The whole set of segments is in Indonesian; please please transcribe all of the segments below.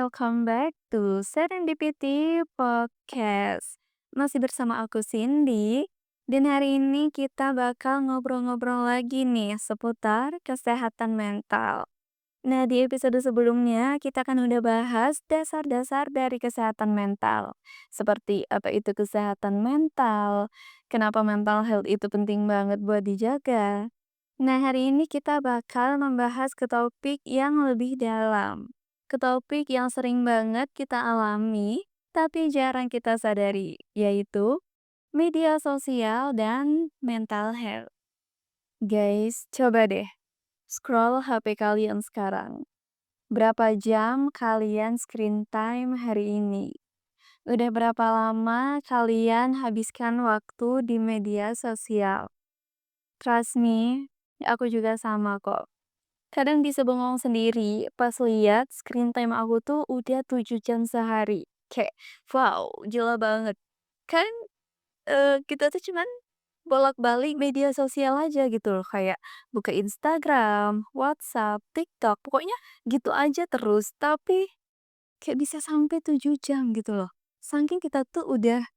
welcome back to Serendipity Podcast. Masih bersama aku Cindy, dan hari ini kita bakal ngobrol-ngobrol lagi nih seputar kesehatan mental. Nah, di episode sebelumnya kita kan udah bahas dasar-dasar dari kesehatan mental. Seperti apa itu kesehatan mental, kenapa mental health itu penting banget buat dijaga. Nah, hari ini kita bakal membahas ke topik yang lebih dalam. Ke topik yang sering banget kita alami, tapi jarang kita sadari, yaitu media sosial dan mental health. Guys, coba deh scroll HP kalian sekarang. Berapa jam kalian screen time hari ini? Udah berapa lama kalian habiskan waktu di media sosial? Trust me, aku juga sama kok. Kadang bisa bengong sendiri pas lihat screen time aku tuh udah 7 jam sehari. Kayak, wow, gila banget. Kan kita tuh cuman bolak-balik media sosial aja gitu loh. Kayak buka Instagram, WhatsApp, TikTok, pokoknya gitu aja terus. Tapi kayak bisa sampai 7 jam gitu loh. Saking kita tuh udah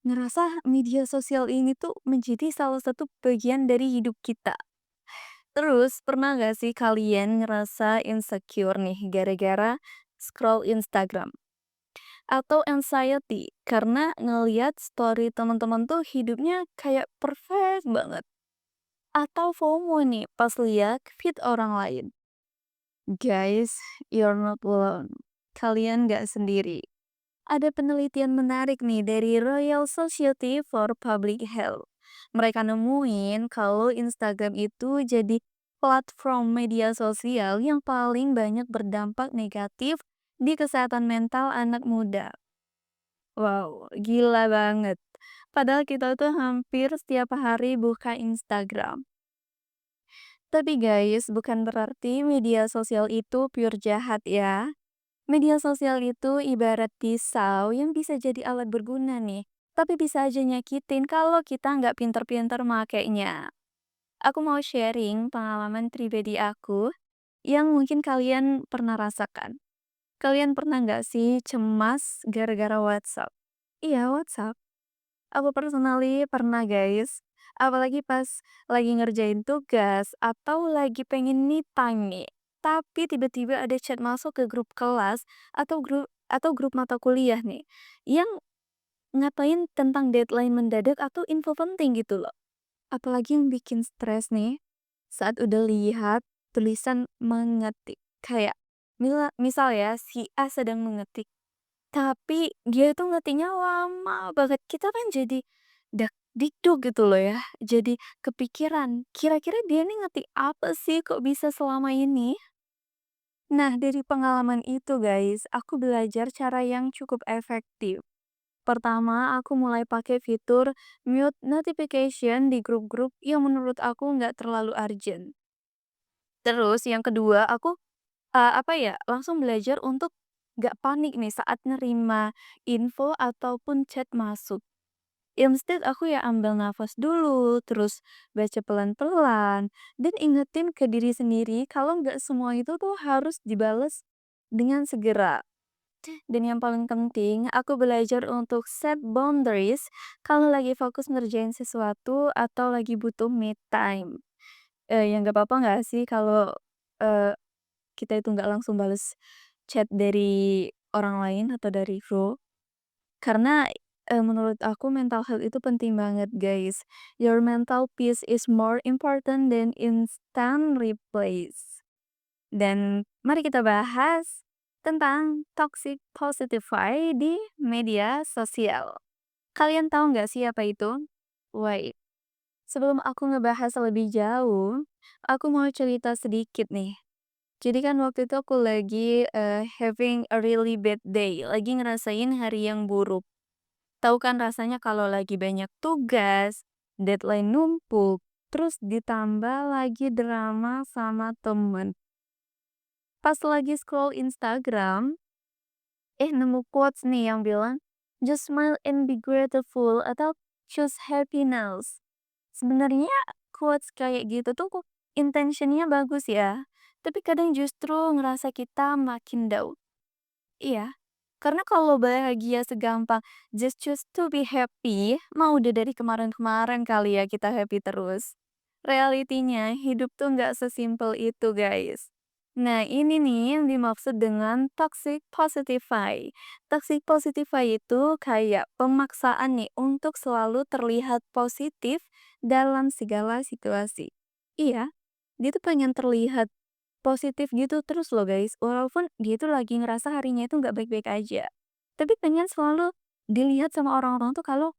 ngerasa media sosial ini tuh menjadi salah satu bagian dari hidup kita. Terus, pernah nggak sih kalian ngerasa insecure nih gara-gara scroll Instagram? Atau anxiety karena ngeliat story teman-teman tuh hidupnya kayak perfect banget? Atau FOMO nih pas lihat feed orang lain? Guys, you're not alone. Kalian nggak sendiri. Ada penelitian menarik nih dari Royal Society for Public Health. Mereka nemuin kalau Instagram itu jadi platform media sosial yang paling banyak berdampak negatif di kesehatan mental anak muda. Wow, gila banget. Padahal kita tuh hampir setiap hari buka Instagram. Tapi guys, bukan berarti media sosial itu pure jahat ya. Media sosial itu ibarat pisau yang bisa jadi alat berguna nih, tapi bisa aja nyakitin kalau kita nggak pinter-pinter makainya. Aku mau sharing pengalaman pribadi aku yang mungkin kalian pernah rasakan. Kalian pernah nggak sih cemas gara-gara WhatsApp? Iya, WhatsApp. Aku personally pernah guys. Apalagi pas lagi ngerjain tugas atau lagi pengen me time nih. Tapi tiba-tiba ada chat masuk ke grup kelas atau grup mata kuliah nih yang ngatain tentang deadline mendadak atau info penting gitu loh. Apalagi yang bikin stres nih saat udah lihat tulisan mengetik kayak misal ya si A sedang mengetik tapi dia itu ngetiknya lama banget, kita kan jadi dakdikduk gitu loh ya, jadi kepikiran, kira-kira dia nih ngetik apa sih kok bisa selama ini? Nah, dari pengalaman itu guys, aku belajar cara yang cukup efektif. Pertama, aku mulai pakai fitur mute notification di grup-grup yang menurut aku nggak terlalu urgent. Terus yang kedua, aku apa ya, langsung belajar untuk nggak panik nih saat nerima info ataupun chat masuk. Instead aku ya ambil nafas dulu, terus baca pelan-pelan, dan ingetin ke diri sendiri kalau nggak semua itu tuh harus dibales dengan segera. Dan yang paling penting, aku belajar untuk set boundaries kalau lagi fokus ngerjain sesuatu atau lagi butuh me time. Ya nggak apa-apa nggak sih kalau eh, kita itu nggak langsung bales chat dari orang lain atau dari grup. Karena, menurut aku mental health itu penting banget, guys. Your mental peace is more important than instant replace. Dan mari kita bahas tentang toxic positify di media sosial. Kalian tahu nggak sih apa itu? Wait, sebelum aku ngebahas lebih jauh, aku mau cerita sedikit nih. Jadi kan waktu itu aku lagi, having a really bad day, lagi ngerasain hari yang buruk. Tahu kan rasanya kalau lagi banyak tugas, deadline numpuk, terus ditambah lagi drama sama temen. Pas lagi scroll Instagram, nemu quotes nih yang bilang, "Just smile and be grateful," atau "Choose happiness." Sebenarnya quotes kayak gitu tuh kok intentionnya bagus ya, tapi kadang justru ngerasa kita makin down. Iya, karena kalau bahagia segampang just choose to be happy, mah udah dari kemarin-kemarin kali ya kita happy terus. Realitinya hidup tuh nggak sesimpel itu guys. Nah ini nih yang dimaksud dengan toxic positify. Toxic positify itu kayak pemaksaan nih untuk selalu terlihat positif dalam segala situasi. Iya, dia tuh pengen terlihat positif gitu terus loh guys, walaupun dia tuh lagi ngerasa harinya itu nggak baik-baik aja. Tapi pengen selalu dilihat sama orang-orang tuh kalau,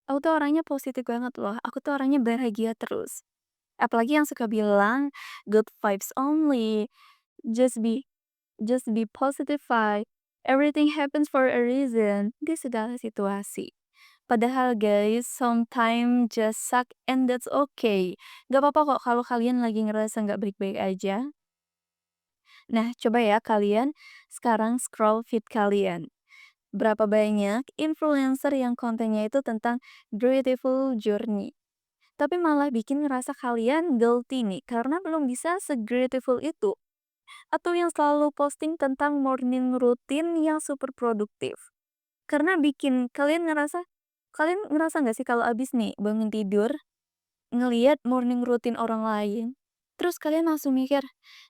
"Aku tuh orangnya positif banget loh, aku tuh orangnya bahagia terus." Apalagi yang suka bilang, "Good vibes only, just be just be positive vibe, everything happens for a reason." Di segala situasi. Padahal guys, sometimes just suck and that's okay. Gak apa-apa kok kalau kalian lagi ngerasa nggak baik-baik aja. Nah, coba ya kalian sekarang scroll feed kalian. Berapa banyak influencer yang kontennya itu tentang beautiful journey. Tapi malah bikin ngerasa kalian guilty nih karena belum bisa se-beautiful itu. Atau yang selalu posting tentang morning routine yang super produktif. Karena bikin kalian ngerasa nggak sih kalau abis nih bangun tidur ngelihat morning routine orang lain, terus kalian langsung mikir,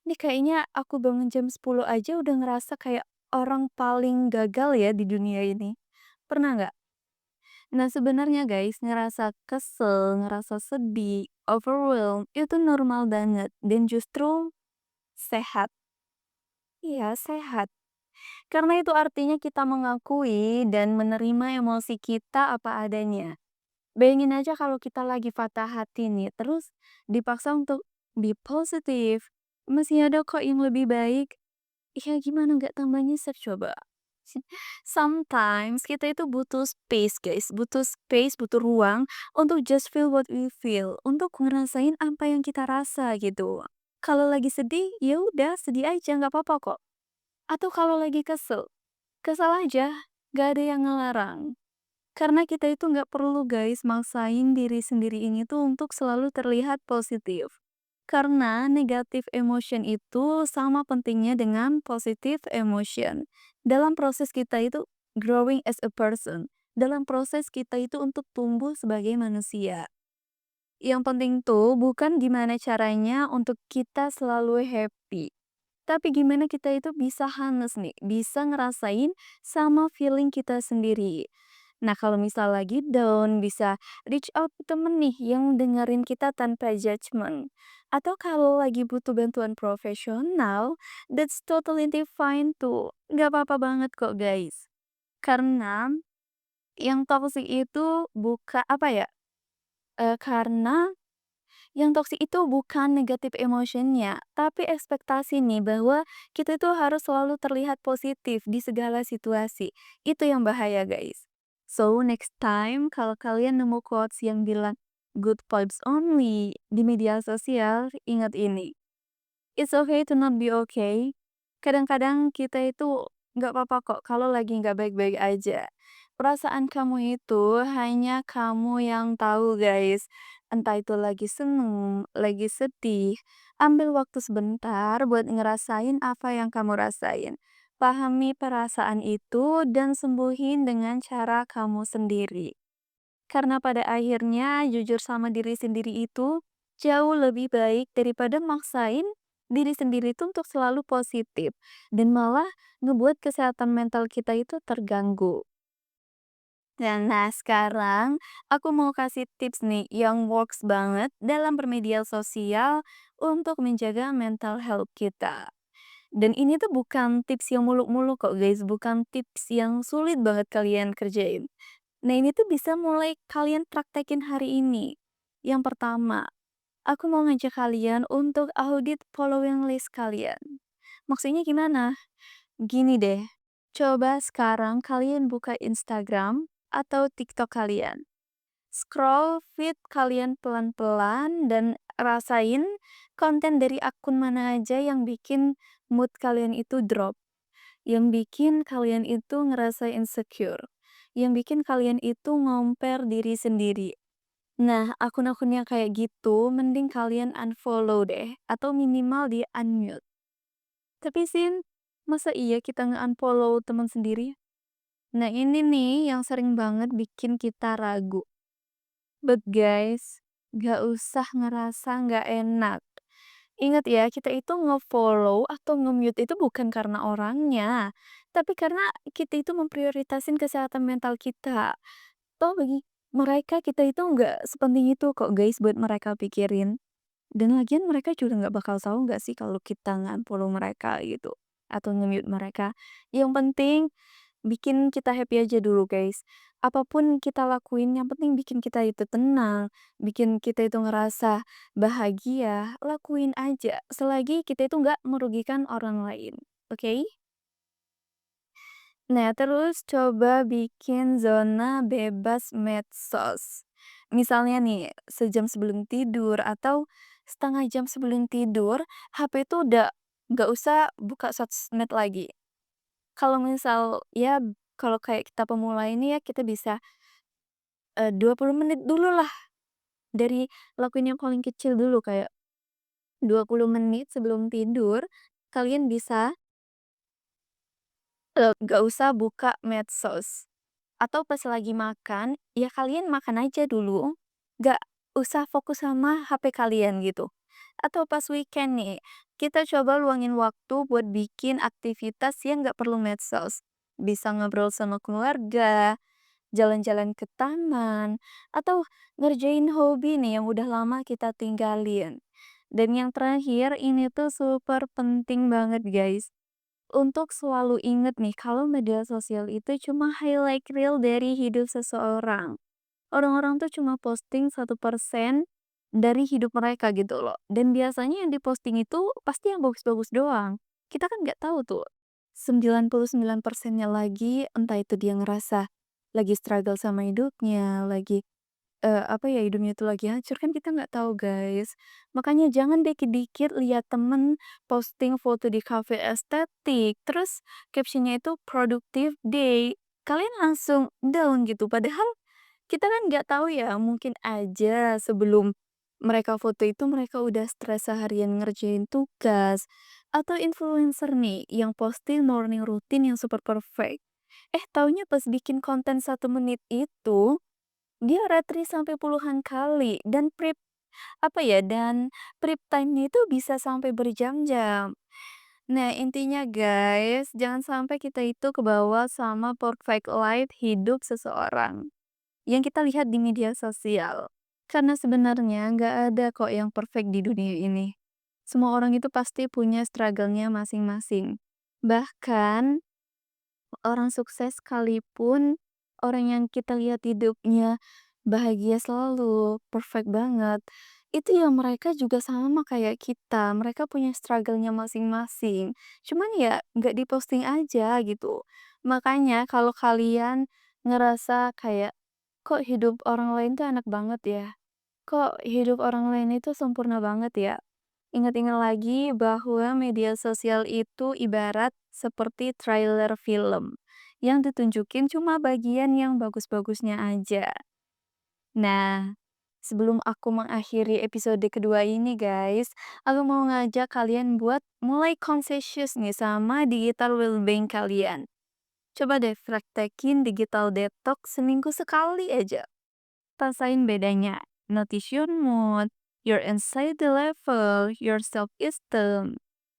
"Nih kayaknya aku bangun jam 10 aja udah ngerasa kayak orang paling gagal ya di dunia ini." Pernah nggak? Nah sebenarnya guys, ngerasa kesel, ngerasa sedih, overwhelmed, itu normal banget dan justru sehat. Iya, sehat. Karena itu artinya kita mengakui dan menerima emosi kita apa adanya. Bayangin aja kalau kita lagi patah hati nih, terus dipaksa untuk be positif. Masih ada kok yang lebih baik. Ya gimana nggak tambah nyesek coba? Sometimes kita itu butuh space guys, butuh space, butuh ruang untuk just feel what we feel, untuk ngerasain apa yang kita rasa gitu. Kalau lagi sedih, ya udah sedih aja nggak apa-apa kok. Atau kalau lagi kesel, kesel aja, gak ada yang ngelarang. Karena kita itu nggak perlu guys maksain diri sendiri ini tuh untuk selalu terlihat positif. Karena negatif emotion itu sama pentingnya dengan positive emotion. Dalam proses kita itu growing as a person. Dalam proses kita itu untuk tumbuh sebagai manusia. Yang penting tuh bukan gimana caranya untuk kita selalu happy. Tapi gimana kita itu bisa harness nih, bisa ngerasain sama feeling kita sendiri. Nah, kalau misal lagi down, bisa reach out ke temen nih yang dengerin kita tanpa judgment. Atau kalau lagi butuh bantuan profesional, that's totally fine tuh. Gak apa-apa banget kok guys. Karena yang toxic itu buka apa ya? Karena yang toksik itu bukan negatif emotionnya, tapi ekspektasi nih bahwa kita itu harus selalu terlihat positif di segala situasi. Itu yang bahaya guys. So next time kalau kalian nemu quotes yang bilang good vibes only di media sosial, ingat ini. It's okay to not be okay. Kadang-kadang kita itu nggak apa-apa kok kalau lagi nggak baik-baik aja. Perasaan kamu itu hanya kamu yang tahu guys. Entah itu lagi seneng, lagi sedih. Ambil waktu sebentar buat ngerasain apa yang kamu rasain. Pahami perasaan itu dan sembuhin dengan cara kamu sendiri. Karena pada akhirnya jujur sama diri sendiri itu jauh lebih baik daripada maksain diri sendiri itu untuk selalu positif dan malah ngebuat kesehatan mental kita itu terganggu. Dan nah sekarang aku mau kasih tips nih yang works banget dalam bermedia sosial untuk menjaga mental health kita. Dan ini tuh bukan tips yang muluk-muluk kok guys, bukan tips yang sulit banget kalian kerjain. Nah, ini tuh bisa mulai kalian praktekin hari ini. Yang pertama, aku mau ngajak kalian untuk audit following list kalian. Maksudnya gimana? Gini deh, coba sekarang kalian buka Instagram atau TikTok kalian. Scroll feed kalian pelan-pelan dan rasain konten dari akun mana aja yang bikin mood kalian itu drop, yang bikin kalian itu ngerasa insecure, yang bikin kalian itu ngomper diri sendiri. Nah, akun-akun yang kayak gitu mending kalian unfollow deh atau minimal di unmute. Tapi Sin, Masa iya kita nge-unfollow teman sendiri? Nah ini nih yang sering banget bikin kita ragu. But guys, gak usah ngerasa gak enak. Ingat ya, kita itu nge-follow atau nge-mute itu bukan karena orangnya, tapi karena kita itu memprioritasin kesehatan mental kita. Toh bagi mereka kita itu nggak sepenting itu kok guys buat mereka pikirin. Dan lagian mereka juga nggak bakal tahu nggak sih kalau kita nge-unfollow mereka gitu atau nge-mute mereka. Yang penting bikin kita happy aja dulu guys. Apapun kita lakuin yang penting bikin kita itu tenang, bikin kita itu ngerasa bahagia, lakuin aja selagi kita itu nggak merugikan orang lain. Oke? Nah, terus coba bikin zona bebas medsos. Misalnya nih, sejam sebelum tidur atau setengah jam sebelum tidur, HP itu udah nggak usah buka sosmed lagi. Kalau misal ya kalau kayak kita pemula ini ya kita bisa 20 menit dulu lah dari lakuin yang paling kecil dulu kayak 20 menit sebelum tidur kalian bisa nggak usah buka medsos. Atau pas lagi makan, ya kalian makan aja dulu, nggak usah fokus sama HP kalian gitu. Atau pas weekend nih, kita coba luangin waktu buat bikin aktivitas yang nggak perlu medsos. Bisa ngobrol sama keluarga, jalan-jalan ke taman, atau ngerjain hobi nih yang udah lama kita tinggalin. Dan yang terakhir, ini tuh super penting banget guys untuk selalu inget nih kalau media sosial itu cuma highlight reel dari hidup seseorang. Orang-orang tuh cuma posting 1% dari hidup mereka gitu loh. Dan biasanya yang diposting itu pasti yang bagus-bagus doang. Kita kan nggak tahu tuh. 99%-nya lagi entah itu dia ngerasa lagi struggle sama hidupnya, lagi apa ya, hidupnya itu lagi hancur, kan kita nggak tahu, guys. Makanya jangan dikit-dikit lihat temen posting foto di cafe estetik, terus captionnya itu productive day, kalian langsung down gitu. Padahal kita kan nggak tahu ya, mungkin aja sebelum mereka foto itu mereka udah stres seharian ngerjain tugas. Atau influencer nih yang posting morning routine yang super perfect. Taunya pas bikin konten 1 menit itu dia retweet sampai puluhan kali dan prep time-nya itu bisa sampai berjam-jam. Nah, intinya guys, jangan sampai kita itu kebawa sama perfect life hidup seseorang yang kita lihat di media sosial. Karena sebenarnya nggak ada kok yang perfect di dunia ini. Semua orang itu pasti punya struggle-nya masing-masing. Bahkan orang sukses sekalipun, orang yang kita lihat hidupnya bahagia selalu, perfect banget, itu ya mereka juga sama kayak kita, mereka punya struggle-nya masing-masing. Cuman ya nggak diposting aja gitu. Makanya kalau kalian ngerasa kayak, "Kok hidup orang lain tuh enak banget ya? Kok hidup orang lain itu sempurna banget ya?" Ingat-ingat lagi bahwa media sosial itu ibarat seperti trailer film yang ditunjukin cuma bagian yang bagus-bagusnya aja. Nah, sebelum aku mengakhiri episode kedua ini guys, aku mau ngajak kalian buat mulai conscious nih sama digital well-being kalian. Coba deh praktekin digital detox seminggu sekali aja. Rasain bedanya. Notice your mood, your anxiety level, your self-esteem.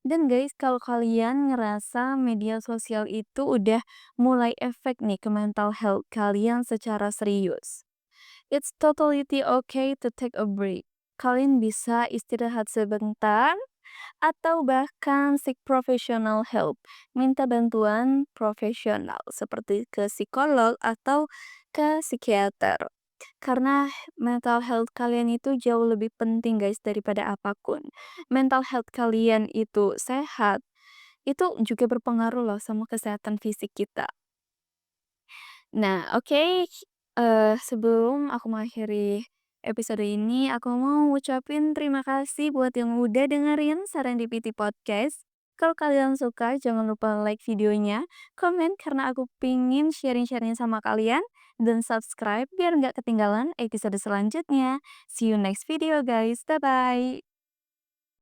Dan guys, kalau kalian ngerasa media sosial itu udah mulai efek nih ke mental health kalian secara serius. It's totally okay to take a break. Kalian bisa istirahat sebentar atau bahkan seek professional help. Minta bantuan profesional seperti ke psikolog atau ke psikiater. Karena mental health kalian itu jauh lebih penting guys daripada apapun. Mental health kalian itu sehat, itu juga berpengaruh loh sama kesehatan fisik kita. Nah, oke, sebelum aku mengakhiri episode ini, aku mau ngucapin terima kasih buat yang udah dengerin Serendipity Podcast. Kalau kalian suka, jangan lupa like videonya, komen karena aku pingin sharing-sharing sama kalian, dan subscribe biar nggak ketinggalan episode selanjutnya. See you next video guys, bye-bye!